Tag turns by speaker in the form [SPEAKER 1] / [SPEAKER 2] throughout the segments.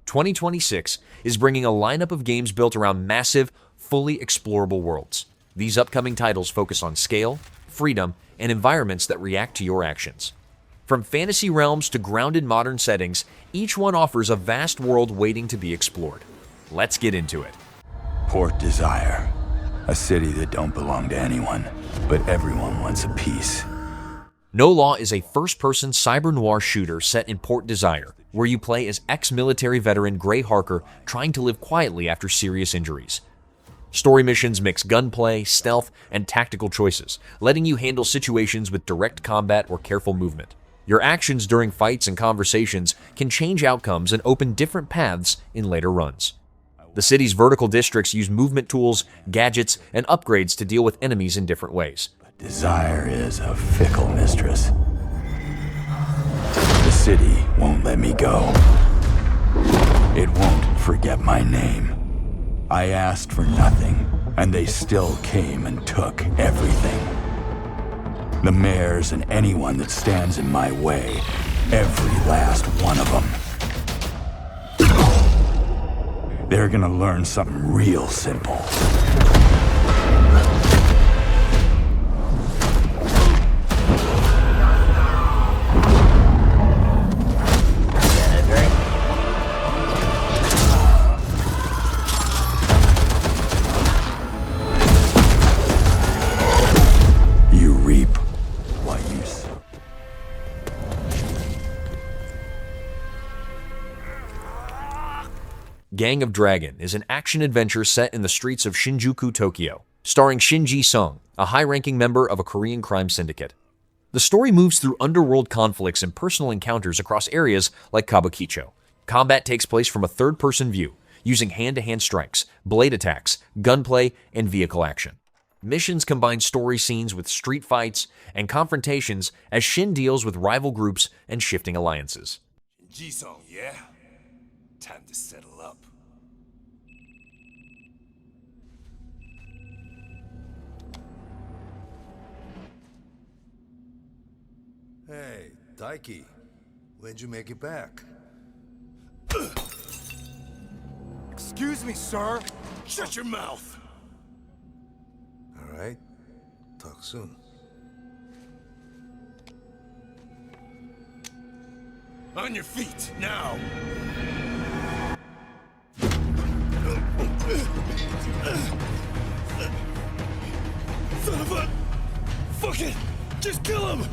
[SPEAKER 1] 2026 is bringing a lineup of games built around massive, fully explorable worlds. These upcoming titles focus on scale, freedom, and environments that react to your actions. From fantasy realms to grounded modern settings, each one offers a vast world waiting to be explored. Let's get into it.
[SPEAKER 2] Port Desire. A city that don't belong to anyone, but everyone wants a piece.
[SPEAKER 1] No Law is a first-person cyber-noir shooter set in Port Desire, where you play as ex-military veteran Gray Harker trying to live quietly after serious injuries. Story missions mix gunplay, stealth, and tactical choices, letting you handle situations with direct combat or careful movement. Your actions during fights and conversations can change outcomes and open different paths in later runs. The city's vertical districts use movement tools, gadgets, and upgrades to deal with enemies in different ways.
[SPEAKER 2] Desire is a fickle mistress. The city won't let me go. It won't forget my name. I asked for nothing, and they still came and took everything. The mayors and anyone that stands in my way, every last one of them. They're gonna learn something real simple.
[SPEAKER 1] Gang of Dragon is an action-adventure set in the streets of Shinjuku, Tokyo, starring Shinji Sung, a high-ranking member of a Korean crime syndicate. The story moves through underworld conflicts and personal encounters across areas like Kabukicho. Combat takes place from a third-person view, using hand-to-hand strikes, blade attacks, gunplay, and vehicle action. Missions combine story scenes with street fights and confrontations as Shin deals with rival groups and shifting alliances.
[SPEAKER 3] Ji-sung, yeah? Time to settle up.
[SPEAKER 4] Hey, Daiki. When'd you make it back?
[SPEAKER 3] Excuse me, sir. Shut your mouth.
[SPEAKER 4] All right. Talk soon.
[SPEAKER 3] On your feet, now! Son of a... Fuck it! Just kill him!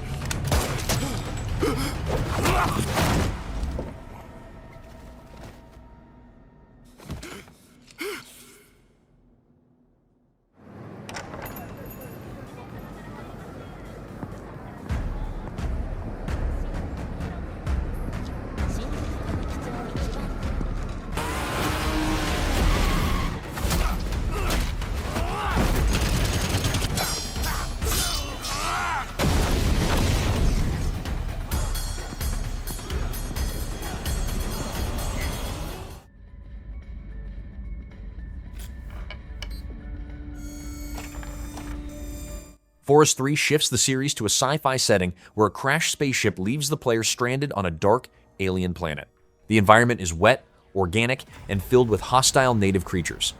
[SPEAKER 1] Forest 3 shifts the series to a sci-fi setting where a crashed spaceship leaves the player stranded on a dark, alien planet. The environment is wet, organic, and filled with hostile native creatures.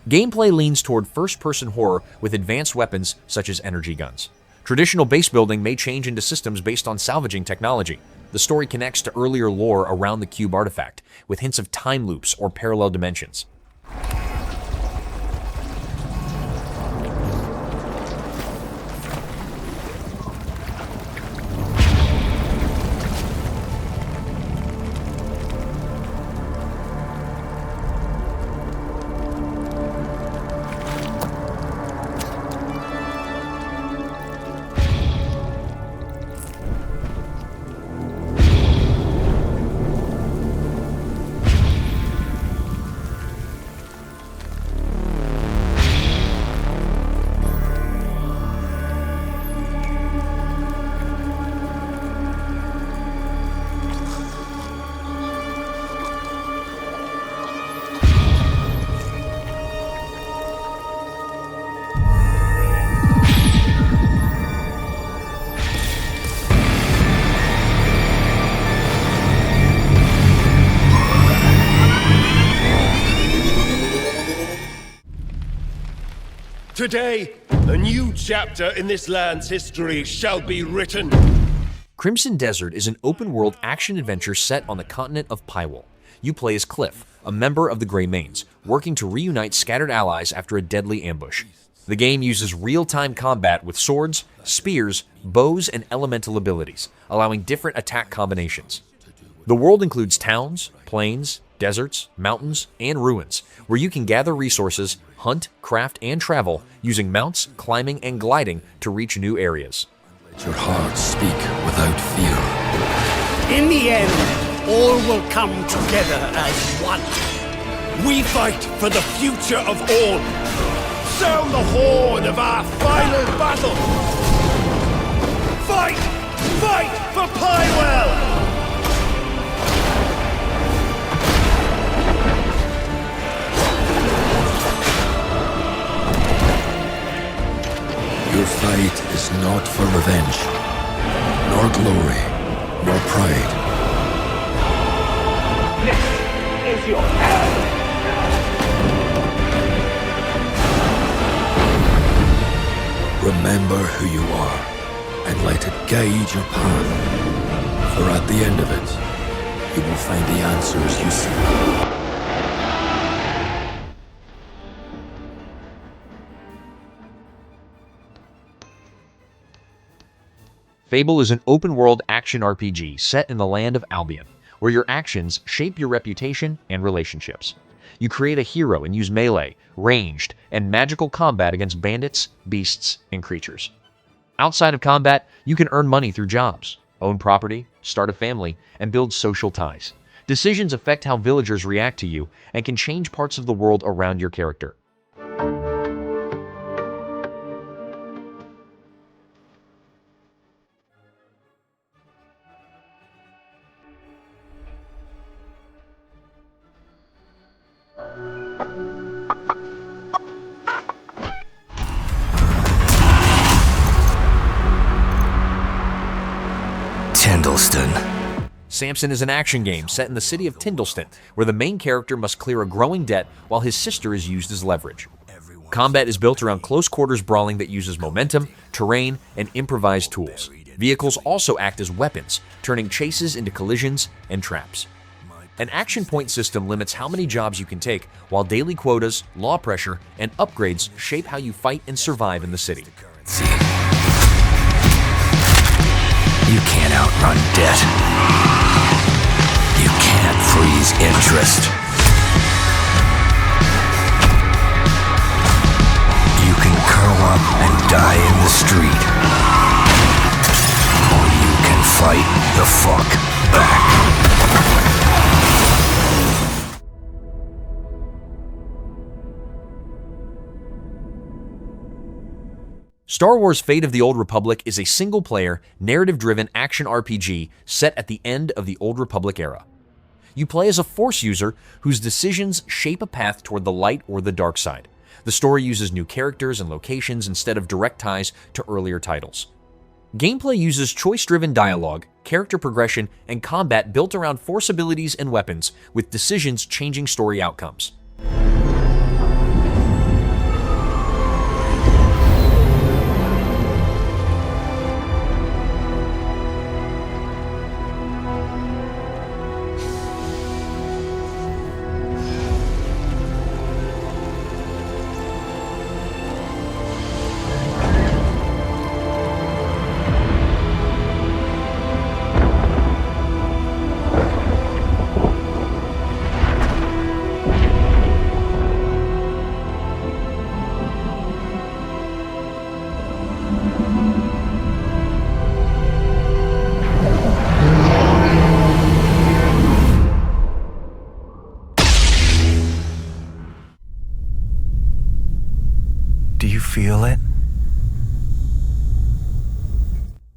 [SPEAKER 1] Gameplay leans toward first-person horror with advanced weapons such as energy guns. Traditional base building may change into systems based on salvaging technology. The story connects to earlier lore around the cube artifact, with hints of time loops or parallel dimensions.
[SPEAKER 3] Today, a new chapter in this land's history shall be written.
[SPEAKER 1] Crimson Desert is an open-world action-adventure set on the continent of Pywall. You play as Cliff, a member of the Grey Manes, working to reunite scattered allies after a deadly ambush. The game uses real-time combat with swords, spears, bows, and elemental abilities, allowing different attack combinations. The world includes towns, plains, deserts, mountains, and ruins, where you can gather resources, hunt, craft, and travel using mounts, climbing, and gliding to reach new areas.
[SPEAKER 5] Let your heart speak without fear.
[SPEAKER 6] In the end, all will come together as one.
[SPEAKER 3] We fight for the future of all. Sound the horn of our final battle. Fight! Fight for Pywall!
[SPEAKER 5] Your fight is not for revenge, nor glory, nor pride.
[SPEAKER 3] This is your hell!
[SPEAKER 5] Remember who you are, and let it guide your path. For at the end of it, you will find the answers you seek.
[SPEAKER 1] Fable is an open-world action RPG set in the land of Albion, where your actions shape your reputation and relationships. You create a hero and use melee, ranged, and magical combat against bandits, beasts, and creatures. Outside of combat, you can earn money through jobs, own property, start a family, and build social ties. Decisions affect how villagers react to you and can change parts of the world around your character.
[SPEAKER 5] Tyndalston.
[SPEAKER 1] Samson is an action game set in the city of Tyndalston, where the main character must clear a growing debt while his sister is used as leverage. Combat is built around close quarters brawling that uses momentum, terrain, and improvised tools. Vehicles also act as weapons, turning chases into collisions and traps. An action point system limits how many jobs you can take, while daily quotas, law pressure, and upgrades shape how you fight and survive in the city.
[SPEAKER 5] You can't outrun debt. You can't freeze interest. You can curl up and die in the street. Or you can fight the fuck back.
[SPEAKER 1] Star Wars Fate of the Old Republic is a single-player, narrative-driven action RPG set at the end of the Old Republic era. You play as a Force user whose decisions shape a path toward the light or the dark side. The story uses new characters and locations instead of direct ties to earlier titles. Gameplay uses choice-driven dialogue, character progression, and combat built around Force abilities and weapons, with decisions changing story outcomes.
[SPEAKER 5] Do you feel it?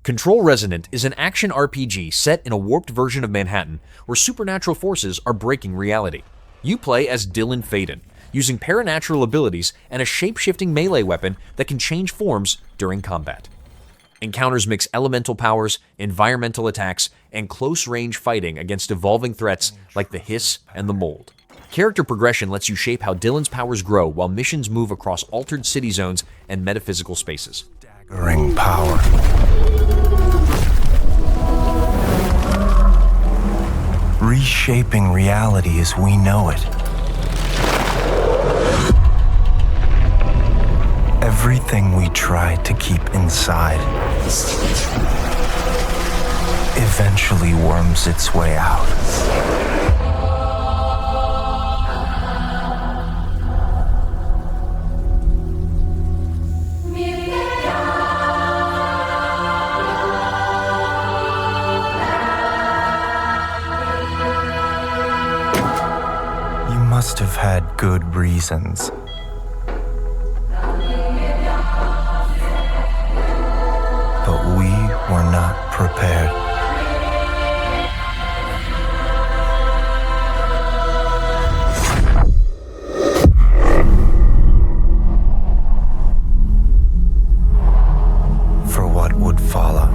[SPEAKER 1] Control Resonant is an action RPG set in a warped version of Manhattan where supernatural forces are breaking reality. You play as Dylan Faden, using paranatural abilities and a shape-shifting melee weapon that can change forms during combat. Encounters mix elemental powers, environmental attacks, and close-range fighting against evolving threats like the Hiss and the Mold. Character progression lets you shape how Dylan's powers grow while missions move across altered city zones and metaphysical spaces.
[SPEAKER 7] Staggering power. Reshaping reality as we know it. Everything we tried to keep inside eventually worms its way out. You must have had good reasons. But we were not prepared. For what would follow.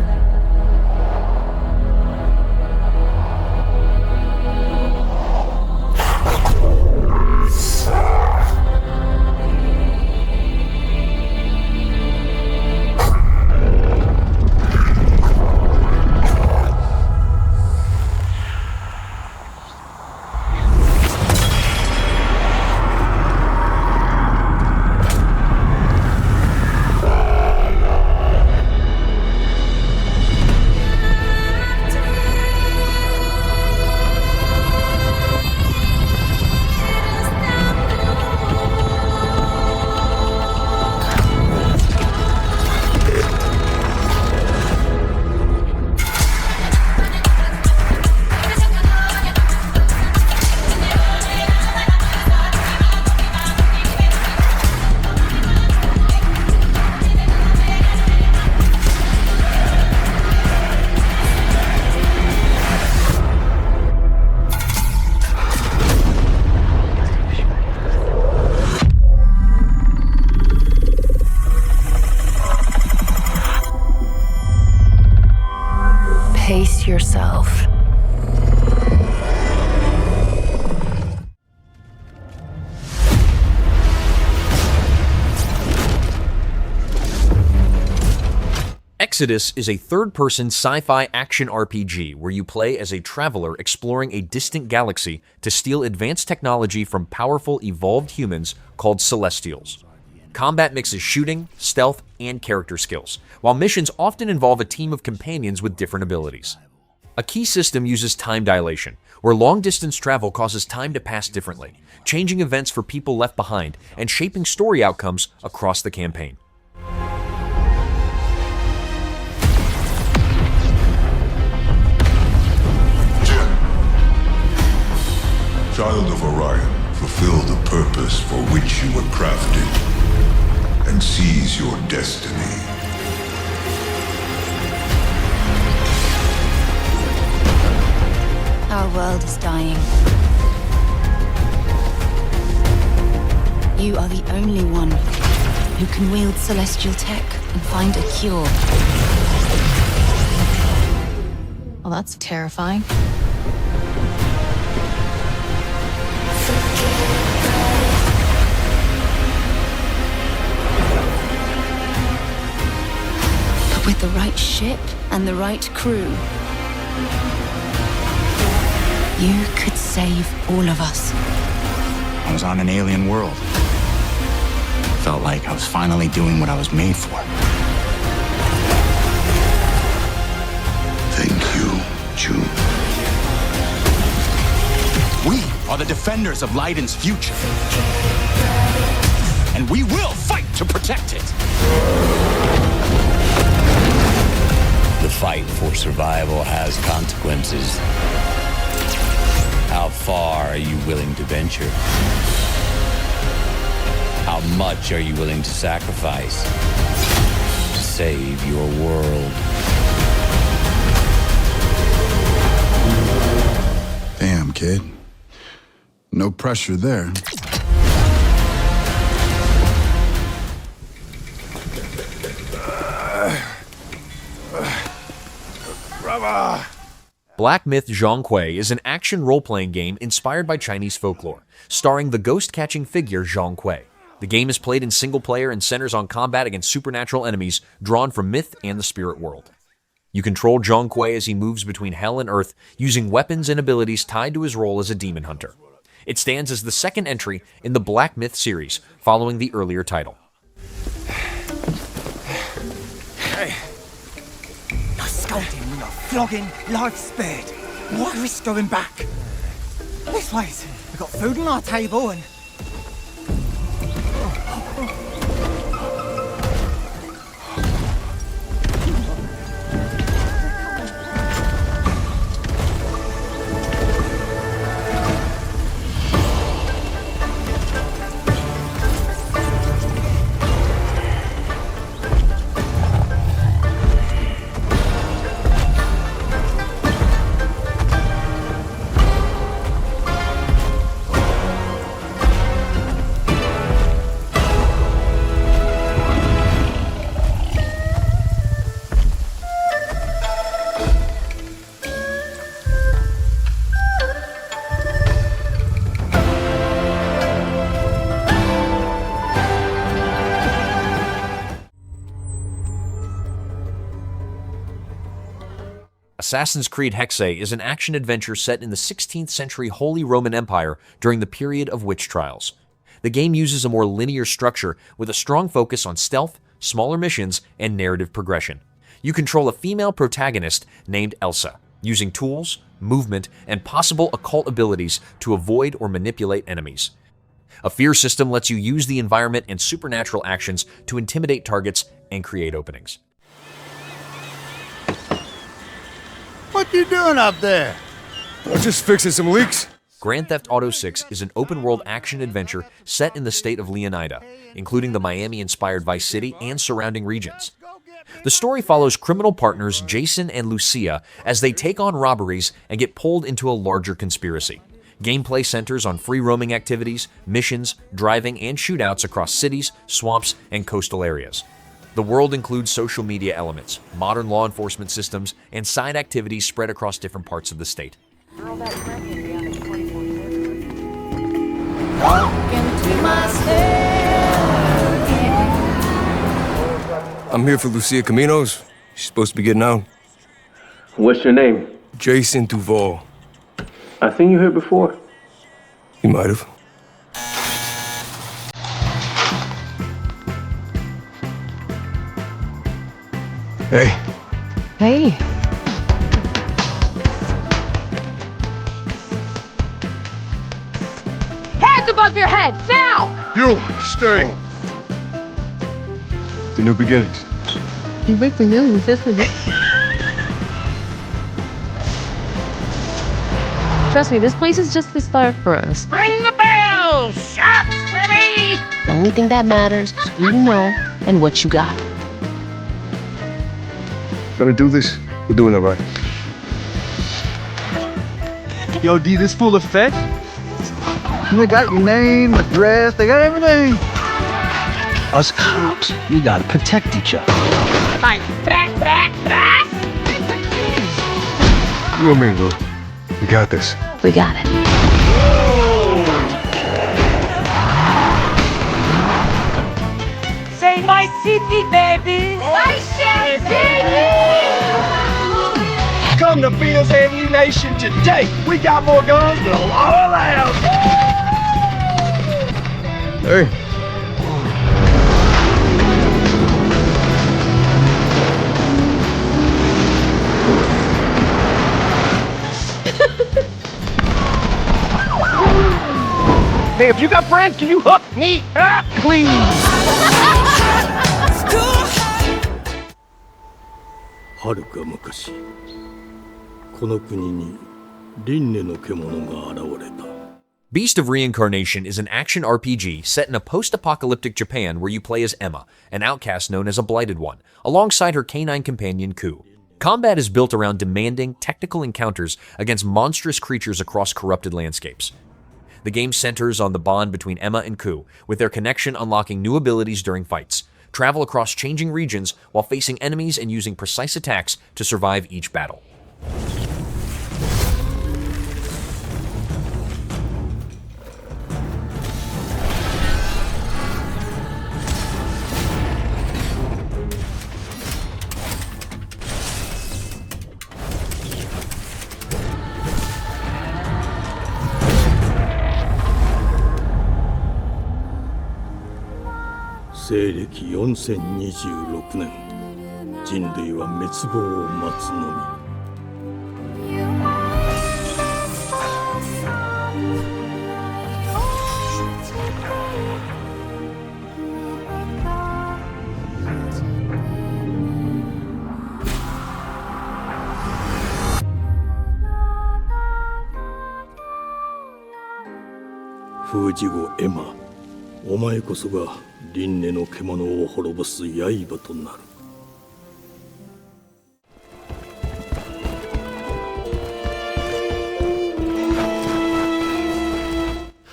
[SPEAKER 8] Pace yourself.
[SPEAKER 1] Exodus is a third-person sci-fi action RPG where you play as a traveler exploring a distant galaxy to steal advanced technology from powerful evolved humans called Celestials. Combat mixes shooting, stealth, and character skills, while missions often involve a team of companions with different abilities. A key system uses time dilation, where long-distance travel causes time to pass differently, changing events for people left behind and shaping story outcomes across the campaign.
[SPEAKER 9] Child of Orion, fulfill the purpose for which you were crafted, and seize your destiny.
[SPEAKER 8] Our world is dying. You are the only one who can wield celestial tech and find a cure. Well, that's terrifying. With the right ship and the right crew, you could save all of us.
[SPEAKER 10] I was on an alien world. Felt like I was finally doing what I was made for.
[SPEAKER 9] Thank you, June.
[SPEAKER 10] We are the defenders of Leiden's future. And we will fight to protect it.
[SPEAKER 11] The fight for survival has consequences. How far are you willing to venture? How much are you willing to sacrifice to save your world?
[SPEAKER 9] Damn, kid. No pressure there.
[SPEAKER 1] Black Myth Zhong is an action role-playing game inspired by Chinese folklore, starring the ghost-catching figure Zhong. The game is played in single-player and centers on combat against supernatural enemies drawn from myth and the spirit world. You control Zhong as he moves between hell and earth, using weapons and abilities tied to his role as a demon hunter. It stands as the second entry in the Black Myth series, following the earlier title.
[SPEAKER 12] Hey. No scolding, no flogging, life spared. Why risk going back? This place, we've got food on our table and...
[SPEAKER 1] Assassin's Creed Hexe is an action-adventure set in the 16th century Holy Roman Empire during the period of witch trials. The game uses a more linear structure with a strong focus on stealth, smaller missions, and narrative progression. You control a female protagonist named Elsa, using tools, movement, and possible occult abilities to avoid or manipulate enemies. A fear system lets you use the environment and supernatural actions to intimidate targets and create openings.
[SPEAKER 3] What you doing up there?
[SPEAKER 13] I'm just fixing some leaks.
[SPEAKER 1] Grand Theft Auto 6 is an open-world action-adventure set in the state of Leonida, including the Miami-inspired Vice City and surrounding regions. The story follows criminal partners Jason and Lucia as they take on robberies and get pulled into a larger conspiracy. Gameplay centers on free-roaming activities, missions, driving, and shootouts across cities, swamps, and coastal areas. The world includes social media elements, modern law enforcement systems, and side activities spread across different parts of the state.
[SPEAKER 13] I'm here for Lucia Caminos. She's supposed to be getting out.
[SPEAKER 14] What's your name?
[SPEAKER 13] Jason Duval.
[SPEAKER 14] I seen you here before.
[SPEAKER 13] You might have. Hey.
[SPEAKER 15] Hey.
[SPEAKER 16] Hands above your head, now!
[SPEAKER 13] You, stay. The new beginnings.
[SPEAKER 15] You make me nervous, isn't it? Trust me, this place is just the start for us.
[SPEAKER 16] Ring the bell! Shots ready!
[SPEAKER 15] The only thing that matters is who you know and what you got.
[SPEAKER 13] Gonna do this? We're doing it right.
[SPEAKER 17] Yo, D, this full effect? They got your name, address, they got everything. Us cops, we gotta protect each other.
[SPEAKER 16] Like, back!
[SPEAKER 13] You and me, Lou. We got this.
[SPEAKER 15] We got it.
[SPEAKER 16] Say my city, baby! My city!
[SPEAKER 17] Come to Bill's Ammunition today. We got more guns than all allowed.
[SPEAKER 13] Hey.
[SPEAKER 17] Hey, if you got friends, can you hook me up, please?
[SPEAKER 1] Beast of Reincarnation is an action RPG set in a post-apocalyptic Japan where you play as Emma, an outcast known as a Blighted One, alongside her canine companion Ku. Combat is built around demanding, technical encounters against monstrous creatures across corrupted landscapes. The game centers on the bond between Emma and Ku, with their connection unlocking new abilities during fights, travel across changing regions while facing enemies and using precise attacks to survive each battle.
[SPEAKER 5] 西暦4026年、人類は滅亡を待つのみ。封じ子エマ、お前こそが輪廻の獣を滅ぼす刃となる。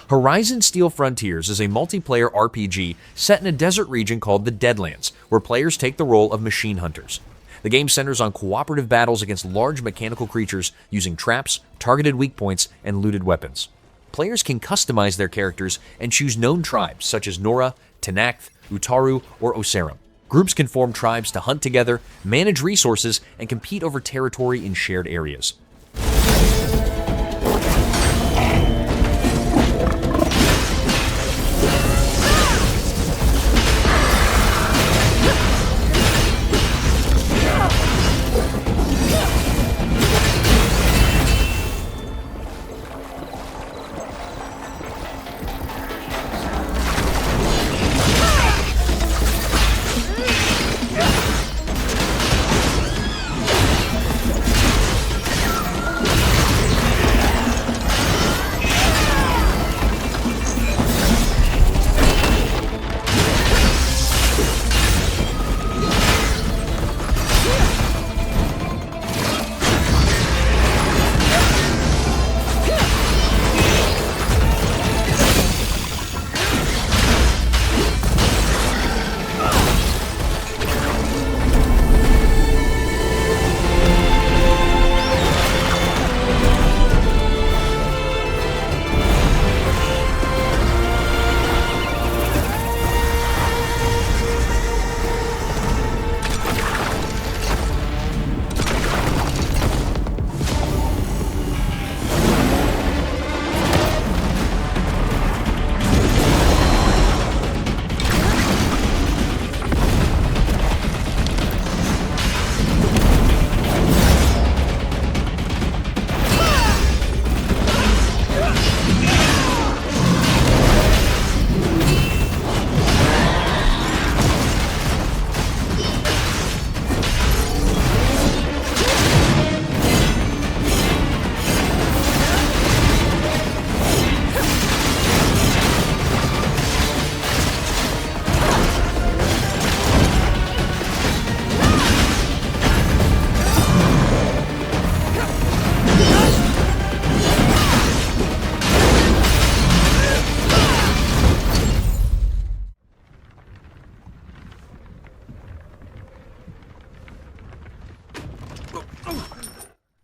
[SPEAKER 1] Horizon Steel Frontiers is a multiplayer RPG set in a desert region called the Deadlands, where players take the role of machine hunters. The game centers on cooperative battles against large mechanical creatures using traps, targeted weak points, and looted weapons. Players can customize their characters and choose known tribes such as Nora, Tenakth, Utaru, or Osiris. Groups can form tribes to hunt together, manage resources, and compete over territory in shared areas.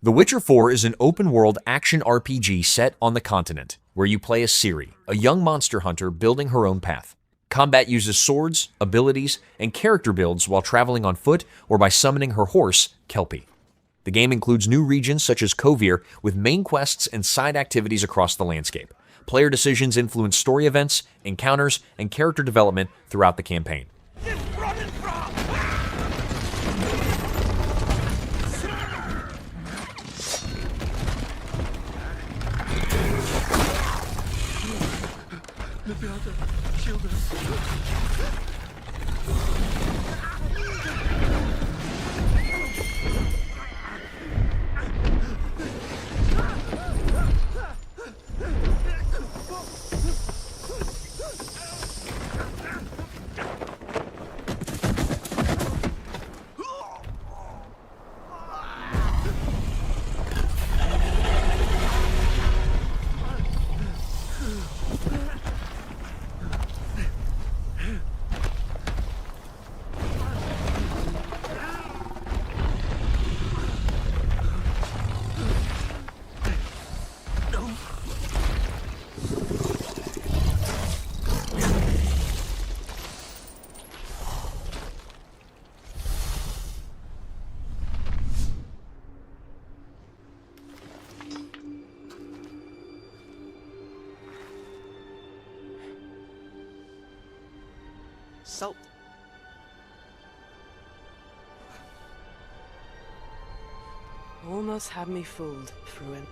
[SPEAKER 1] The Witcher 4 is an open-world action RPG set on the continent, where you play as Ciri, a young monster hunter building her own path. Combat uses swords, abilities, and character builds while traveling on foot or by summoning her horse, Kelpie. The game includes new regions such as Kovir, with main quests and side activities across the landscape. Player decisions influence story events, encounters, and character development throughout the campaign.
[SPEAKER 18] Salt. Almost had me fooled, Fruin.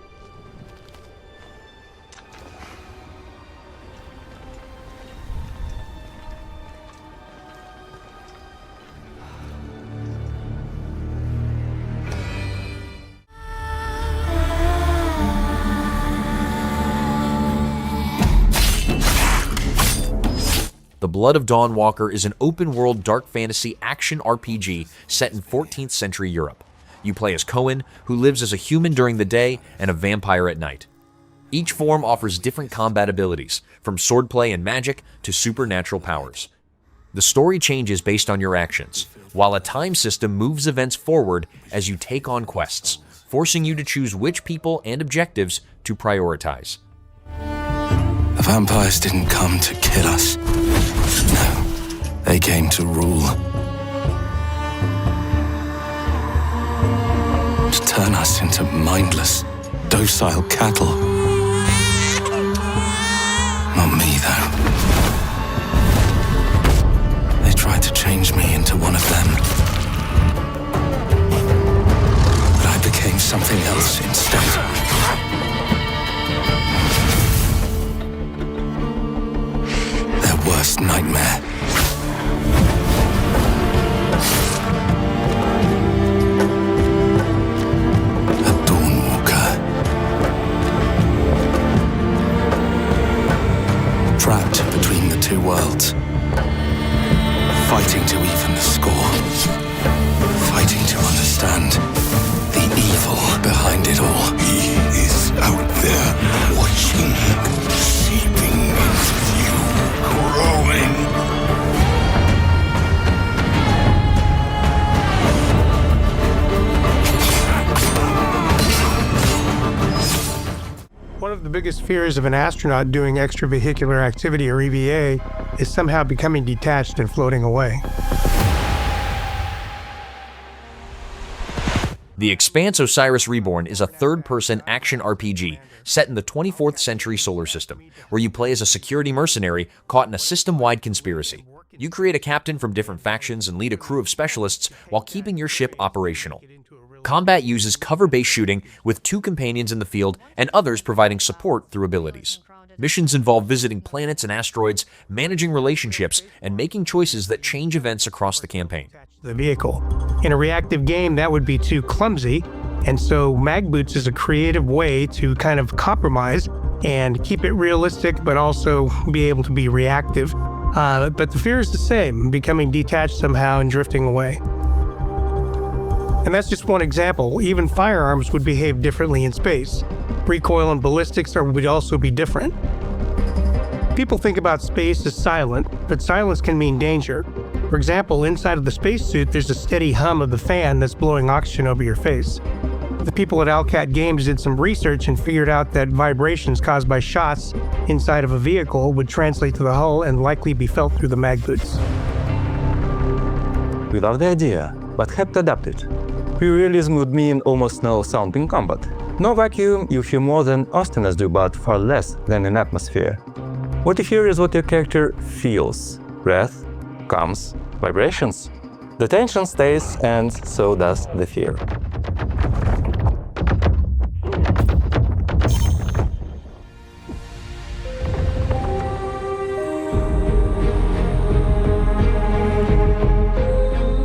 [SPEAKER 1] The Blood of Dawnwalker is an open-world dark fantasy action RPG set in 14th century Europe. You play as Cohen, who lives as a human during the day and a vampire at night. Each form offers different combat abilities, from swordplay and magic to supernatural powers. The story changes based on your actions, while a time system moves events forward as you take on quests, forcing you to choose which people and objectives to prioritize.
[SPEAKER 5] The vampires didn't come to kill us. No, they came to rule. To turn us into mindless, docile cattle. Not me, though. They tried to change me into one of them. But I became something else instead. Worst nightmare. A Dawnwalker. Trapped between the two worlds. Fighting to even the score. Fighting to understand the evil behind it all.
[SPEAKER 9] He is out there watching, seeping into you. Growing.
[SPEAKER 19] One of the biggest fears of an astronaut doing extravehicular activity, or EVA, is somehow becoming detached and floating away.
[SPEAKER 1] The Expanse Osiris Reborn is a third-person action RPG set in the 24th century solar system, where you play as a security mercenary caught in a system-wide conspiracy. You create a captain from different factions and lead a crew of specialists while keeping your ship operational. Combat uses cover-based shooting with 2 companions in the field and others providing support through abilities. Missions involve visiting planets and asteroids, managing relationships, and making choices that change events across the campaign.
[SPEAKER 19] The vehicle. In a reactive game, that would be too clumsy, and so mag boots is a creative way to kind of compromise and keep it realistic, but also be able to be reactive. But the fear is the same, becoming detached somehow and drifting away. And that's just one example. Even firearms would behave differently in space. Recoil and ballistics would also be different. People think about space as silent, but silence can mean danger. For example, inside of the spacesuit, there's a steady hum of the fan that's blowing oxygen over your face. The people at Owlcat Games did some research and figured out that vibrations caused by shots inside of a vehicle would translate to the hull and likely be felt through the mag boots.
[SPEAKER 20] We love the idea, but have to adapt it. Pure realism would mean almost no sound in combat. No vacuum, you hear more than Astronauts do, but far less than an atmosphere. What you hear is what your character feels. Breath, comes, vibrations. The tension stays, and so does the fear.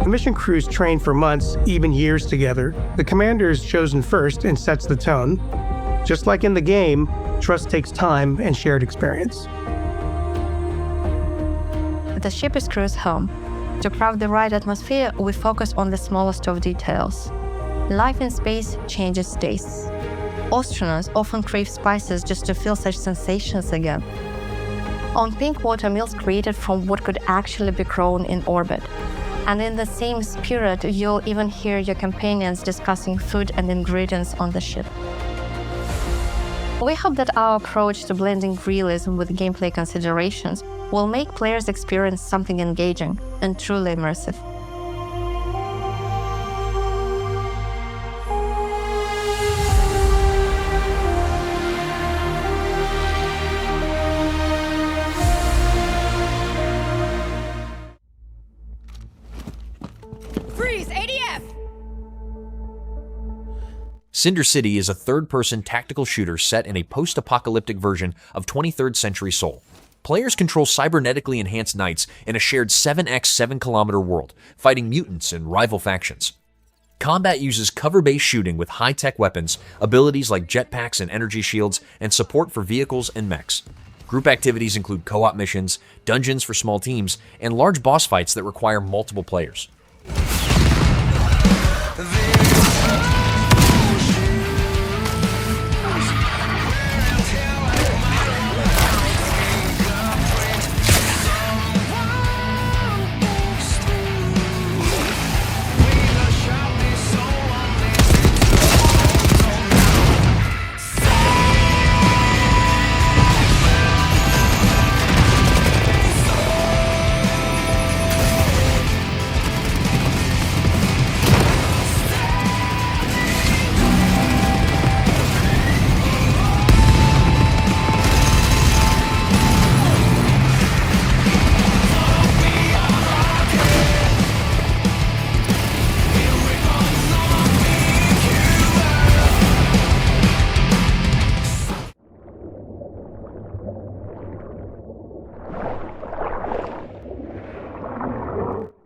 [SPEAKER 19] The mission crews train for months, even years together. The commander is chosen first and sets the tone. Just like in the game, trust takes time and shared experience.
[SPEAKER 21] The ship is crew's home. To craft the right atmosphere, we focus on the smallest of details. Life in space changes tastes. Astronauts often crave spices just to feel such sensations again. On pink water meals created from what could actually be grown in orbit. And in the same spirit, you'll even hear your companions discussing food and ingredients on the ship. We hope that our approach to blending realism with gameplay considerations will make players experience something engaging and truly immersive.
[SPEAKER 1] Cinder City is a third-person tactical shooter set in a post-apocalyptic version of 23rd century Seoul. Players control cybernetically enhanced knights in a shared 7x 7-kilometer world, fighting mutants and rival factions. Combat uses cover-based shooting with high-tech weapons, abilities like jetpacks and energy shields, and support for vehicles and mechs. Group activities include co-op missions, dungeons for small teams, and large boss fights that require multiple players.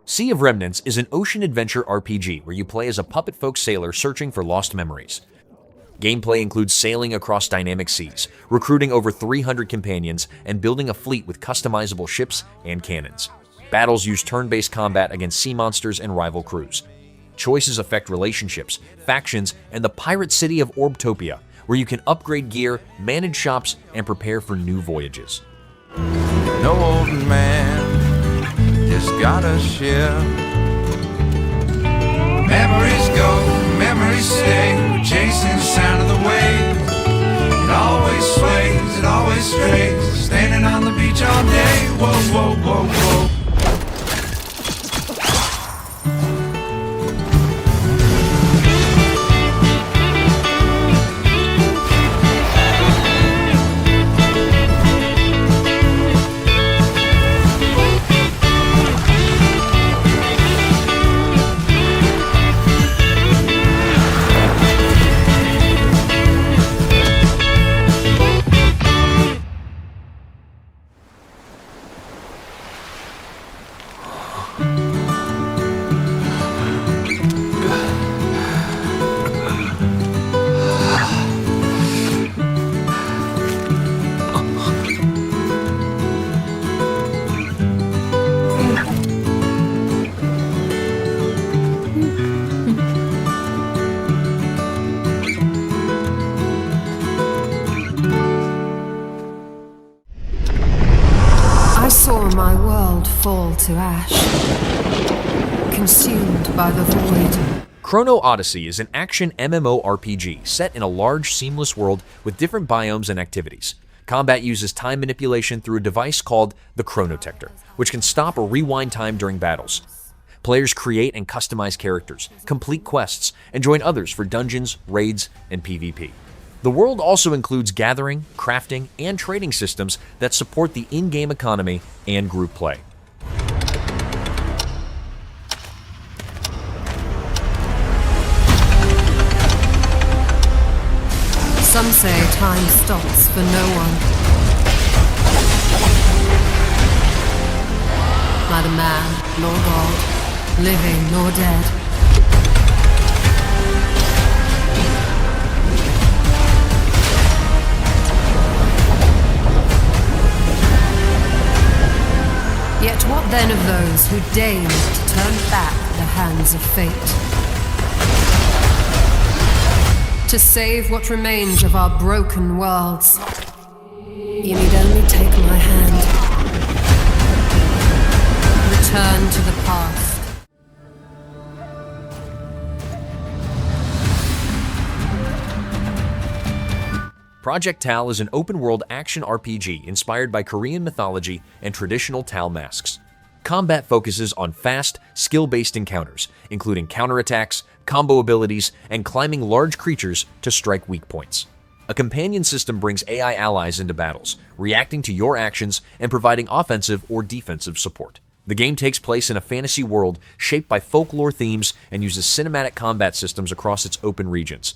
[SPEAKER 1] Sea of Remnants is an ocean adventure RPG where you play as a puppet folk sailor searching for lost memories. Gameplay includes sailing across dynamic seas, recruiting over 300 companions, and building a fleet with customizable ships and cannons. Battles use turn-based combat against sea monsters and rival crews. Choices affect relationships, factions, and the pirate city of Orbtopia, where you can upgrade gear, manage shops, and prepare for new voyages.
[SPEAKER 2] No old man just got a ship. Memories go, memories stay, chasing the sound of the waves. It always sways, it always strays, standing on the beach all day. Whoa, whoa, whoa, whoa.
[SPEAKER 22] Fall to ash, consumed by the void.
[SPEAKER 1] Chrono Odyssey is an action MMORPG set in a large, seamless world with different biomes and activities. Combat uses time manipulation through a device called the Chronotector, which can stop or rewind time during battles. Players create and customize characters, complete quests, and join others for dungeons, raids, and PvP. The world also includes gathering, crafting, and trading systems that support the in-game economy and group play.
[SPEAKER 22] Some say time stops for no one. Neither man nor God, living nor dead. Yet what then of those who deigned to turn back the hands of fate? To save what remains of our broken worlds. You need only take my hand. Return to the past.
[SPEAKER 1] Project Tal is an open-world action RPG inspired by Korean mythology and traditional Tal masks. Combat focuses on fast, skill-based encounters, including counterattacks, combo abilities, and climbing large creatures to strike weak points. A companion system brings AI allies into battles, reacting to your actions and providing offensive or defensive support. The game takes place in a fantasy world shaped by folklore themes and uses cinematic combat systems across its open regions.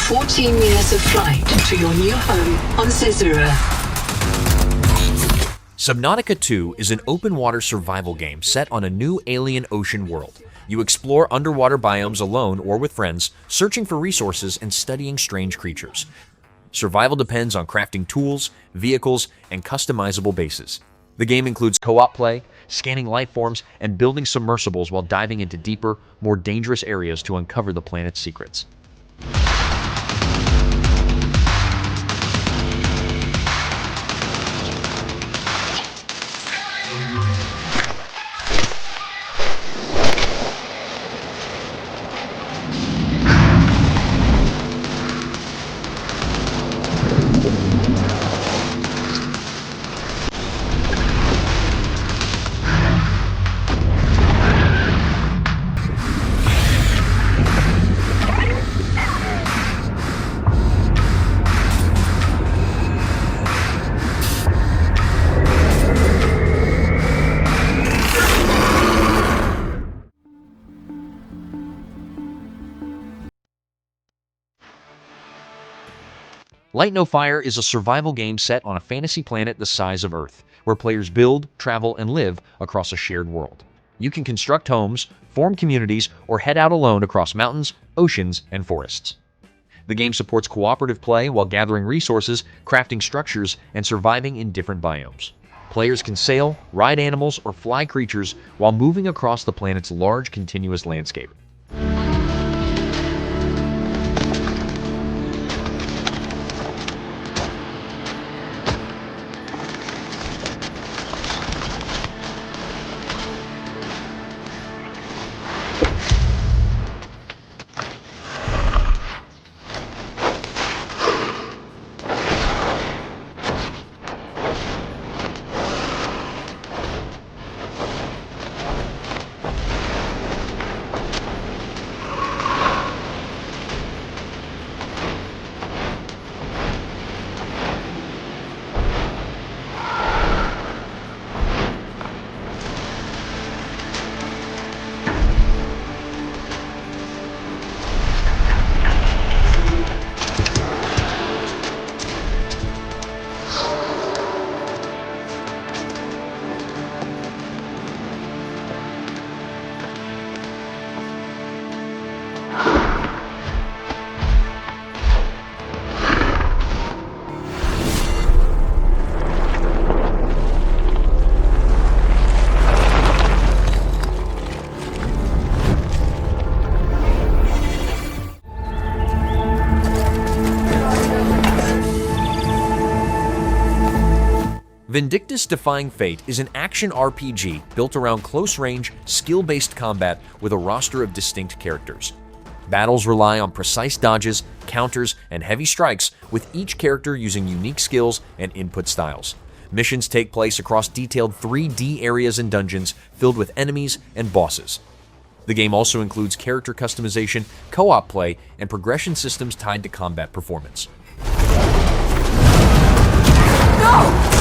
[SPEAKER 4] 14 years of flight to your new home on Caesura.
[SPEAKER 1] Subnautica 2 is an open-water survival game set on a new alien ocean world. You explore underwater biomes alone or with friends, searching for resources and studying strange creatures. Survival depends on crafting tools, vehicles, and customizable bases. The game includes co-op play, scanning life forms, and building submersibles while diving into deeper, more dangerous areas to uncover the planet's secrets. Light No Fire is a survival game set on a fantasy planet the size of Earth, where players build, travel, and live across a shared world. You can construct homes, form communities, or head out alone across mountains, oceans, and forests. The game supports cooperative play while gathering resources, crafting structures, and surviving in different biomes. Players can sail, ride animals, or fly creatures while moving across the planet's large continuous landscape. Vindictus Defying Fate is an action RPG built around close-range, skill-based combat with a roster of distinct characters. Battles rely on precise dodges, counters, and heavy strikes, with each character using unique skills and input styles. Missions take place across detailed 3D areas and dungeons filled with enemies and bosses. The game also includes character customization, co-op play, and progression systems tied to combat performance.
[SPEAKER 16] No!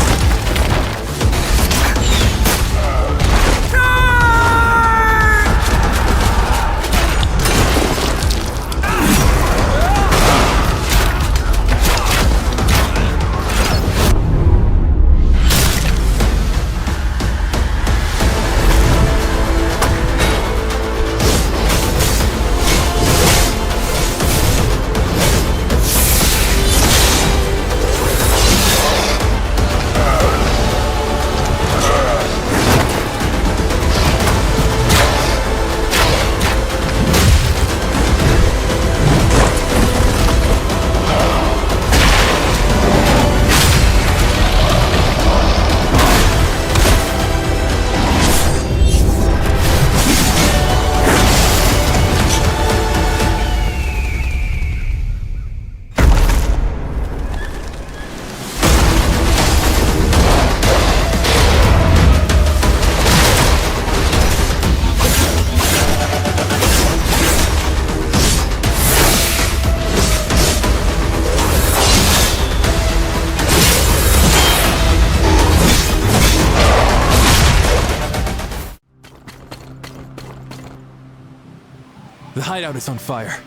[SPEAKER 6] The hideout is on fire.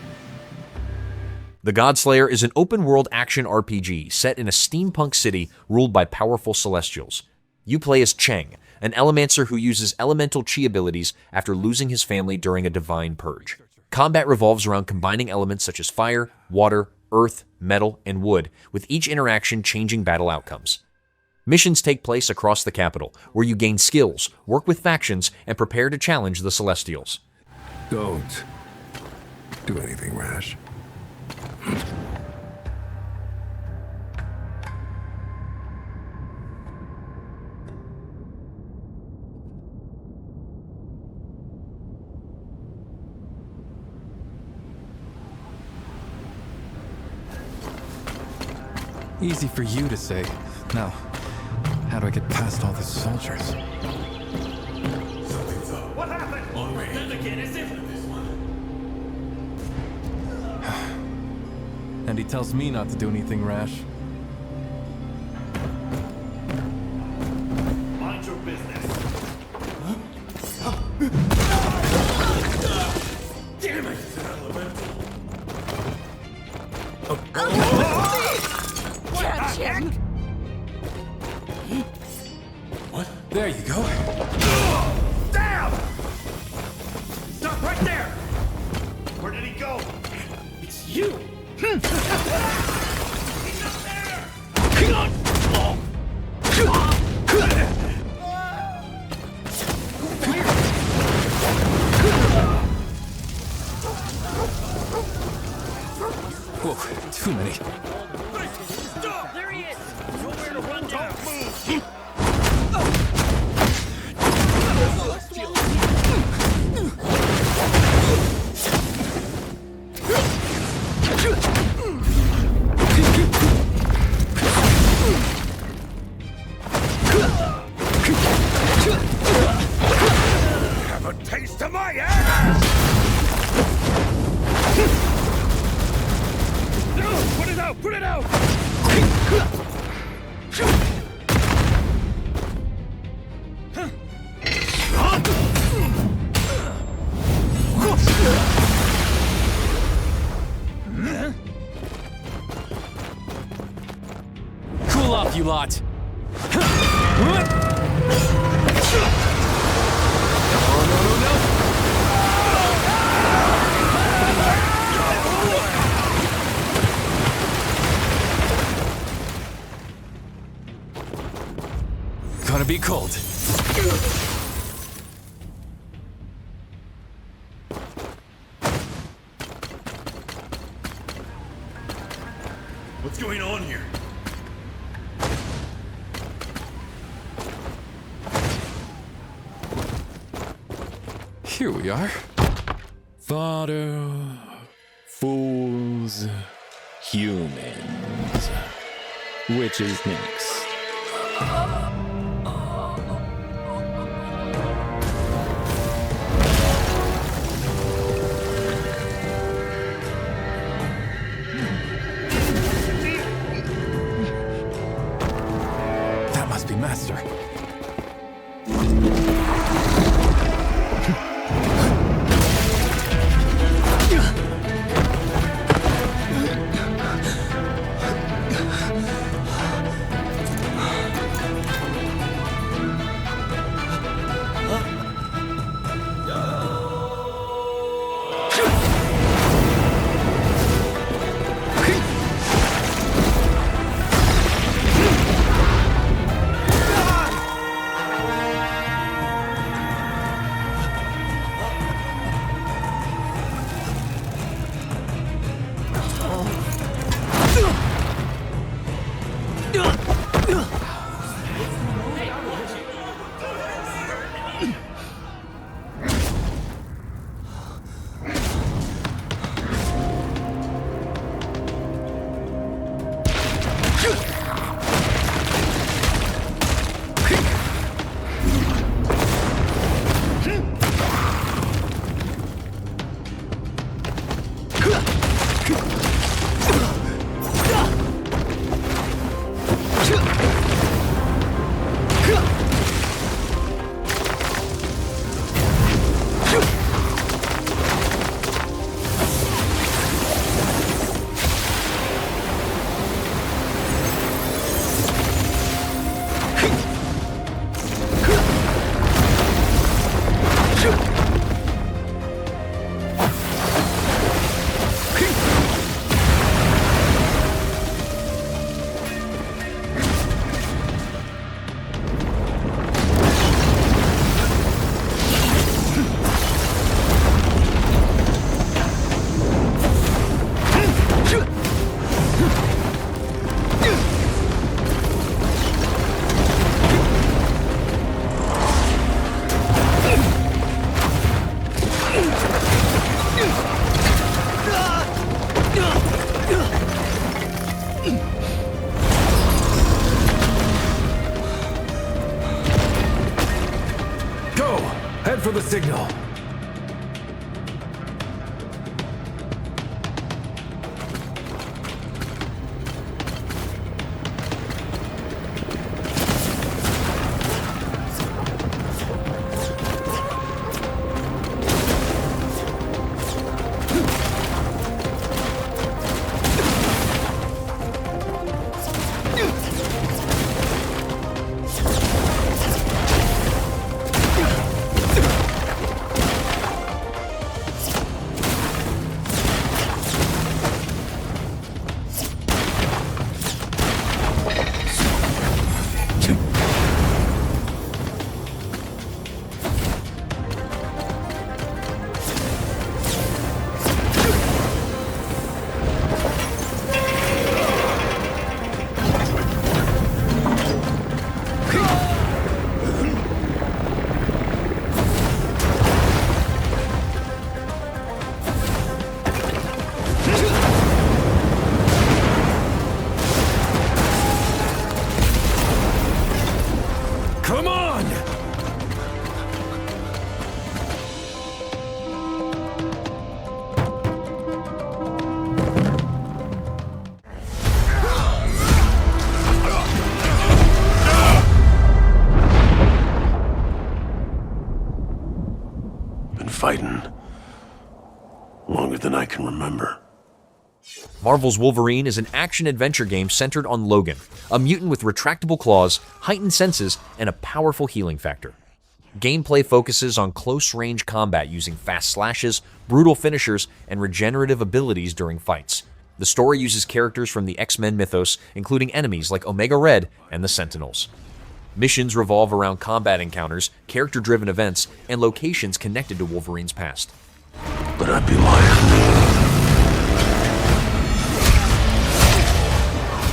[SPEAKER 1] The Godslayer is an open-world action RPG set in a steampunk city ruled by powerful Celestials. You play as Cheng, an Elemancer who uses elemental chi abilities after losing his family during a divine purge. Combat revolves around combining elements such as fire, water, earth, metal, and wood, with each interaction changing battle outcomes. Missions take place across the capital, where you gain skills, work with factions, and prepare to challenge the Celestials.
[SPEAKER 13] Don't do anything rash.
[SPEAKER 6] Easy for you to say. Now, how do I get past all the soldiers?
[SPEAKER 3] What happened? Again, is it?
[SPEAKER 6] And he tells me not to do anything rash.
[SPEAKER 3] Mind your business. Damn it!
[SPEAKER 16] Catch him!
[SPEAKER 6] What? There you go.
[SPEAKER 3] Damn! Stop right there! Where did he go? It's you! He's up there!
[SPEAKER 6] Whoa, too many.
[SPEAKER 3] Stop! There he is! Nowhere to run down! Don't move! Have a taste of my ass! No! Put it out! Put it out!
[SPEAKER 6] Cool off, you lot. Gonna be cold.
[SPEAKER 3] What's going on here?
[SPEAKER 6] Here we are.
[SPEAKER 7] Fodder, fools, humans. Which is next?
[SPEAKER 6] That must be Master.
[SPEAKER 13] Head for the signal.
[SPEAKER 3] Fighting longer than I can remember.
[SPEAKER 1] Marvel's Wolverine is an action-adventure game centered on Logan, a mutant with retractable claws, heightened senses, and a powerful healing factor. Gameplay focuses on close-range combat using fast slashes, brutal finishers, and regenerative abilities during fights. The story uses characters from the X-Men mythos, including enemies like Omega Red and the Sentinels. Missions revolve around combat encounters, character-driven events, and locations connected to Wolverine's past.
[SPEAKER 3] But I'd be lying.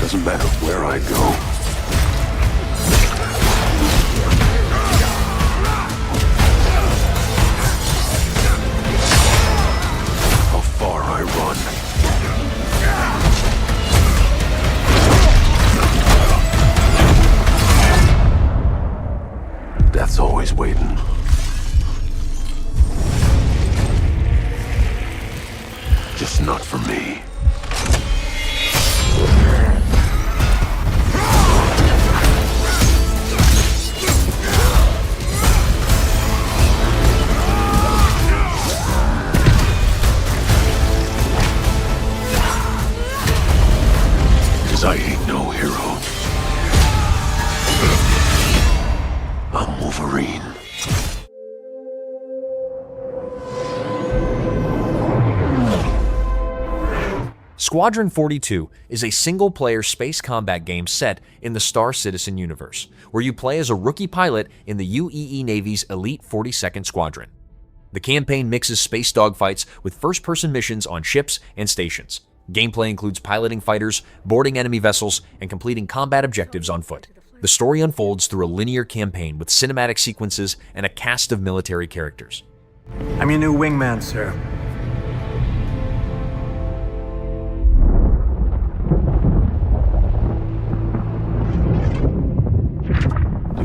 [SPEAKER 3] Doesn't matter where I go. How far I run. Death's always waiting. Just not for me. Cause I ain't no hero. I'm Wolverine.
[SPEAKER 1] Squadron 42 is a single-player space combat game set in the Star Citizen universe, where you play as a rookie pilot in the UEE Navy's elite 42nd Squadron. The campaign mixes space dogfights with first-person missions on ships and stations. Gameplay includes piloting fighters, boarding enemy vessels, and completing combat objectives on foot. The story unfolds through a linear campaign with cinematic sequences and a cast of military characters.
[SPEAKER 8] I'm your new wingman, sir.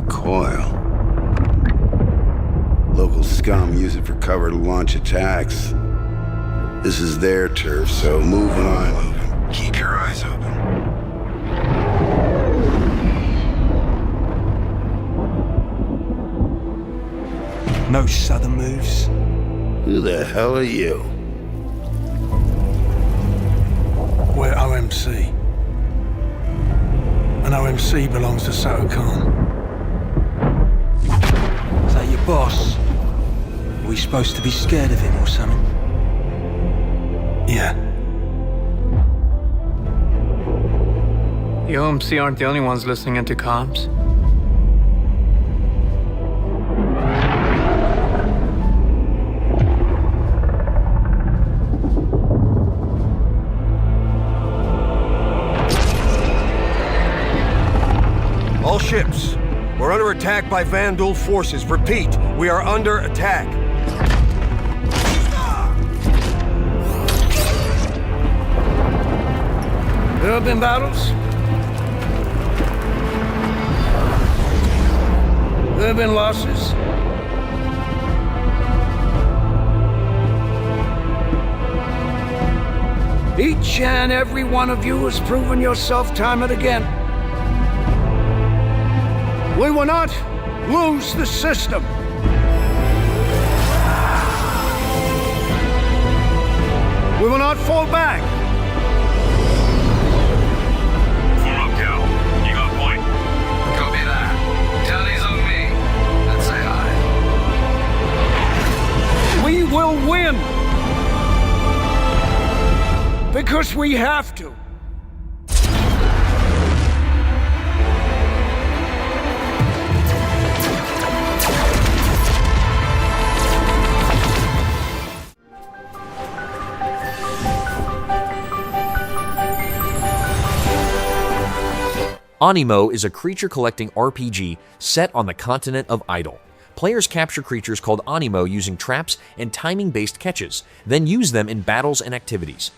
[SPEAKER 10] Coil. Local scum use it for cover to launch attacks. This is their turf, so move when I'm moving. Keep your eyes open.
[SPEAKER 8] No southern moves.
[SPEAKER 10] Who the hell are you?
[SPEAKER 8] We're OMC. And OMC belongs to Satokhan. Is that your boss? Are we supposed to be scared of him or something? Yeah.
[SPEAKER 23] The OMC aren't the only ones listening into comms.
[SPEAKER 13] All ships, we're under attack by Vandal forces. Repeat, we are under attack.
[SPEAKER 8] There have been battles. There have been losses.
[SPEAKER 3] Each and every one of you has proven yourself time and again. We will not lose the system. We will not fall back.
[SPEAKER 11] Form up, Cal. You got point. Copy that. Tally's on me. Let's say hi.
[SPEAKER 3] We will win. Because we have to.
[SPEAKER 1] Aniimo is a creature-collecting RPG set on the continent of Idle. Players capture creatures called Aniimo using traps and timing-based catches, then use them in battles and activities.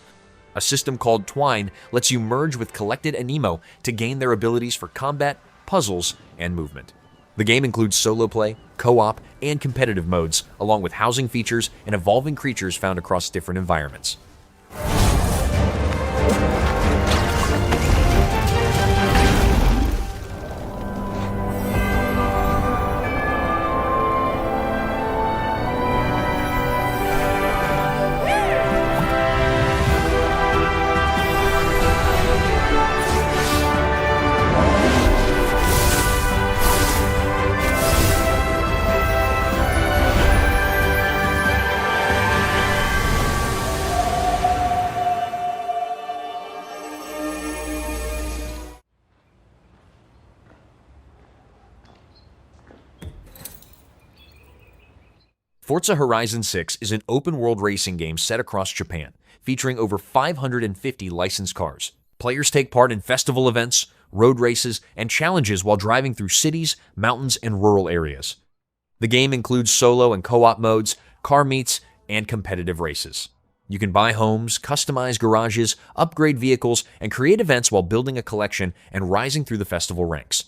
[SPEAKER 1] A system called Twine lets you merge with collected Aniimo to gain their abilities for combat, puzzles, and movement. The game includes solo play, co-op, and competitive modes, along with housing features and evolving creatures found across different environments. Forza Horizon 6 is an open-world racing game set across Japan, featuring over 550 licensed cars. Players take part in festival events, road races, and challenges while driving through cities, mountains, and rural areas. The game includes solo and co-op modes, car meets, and competitive races. You can buy homes, customize garages, upgrade vehicles, and create events while building a collection and rising through the festival ranks.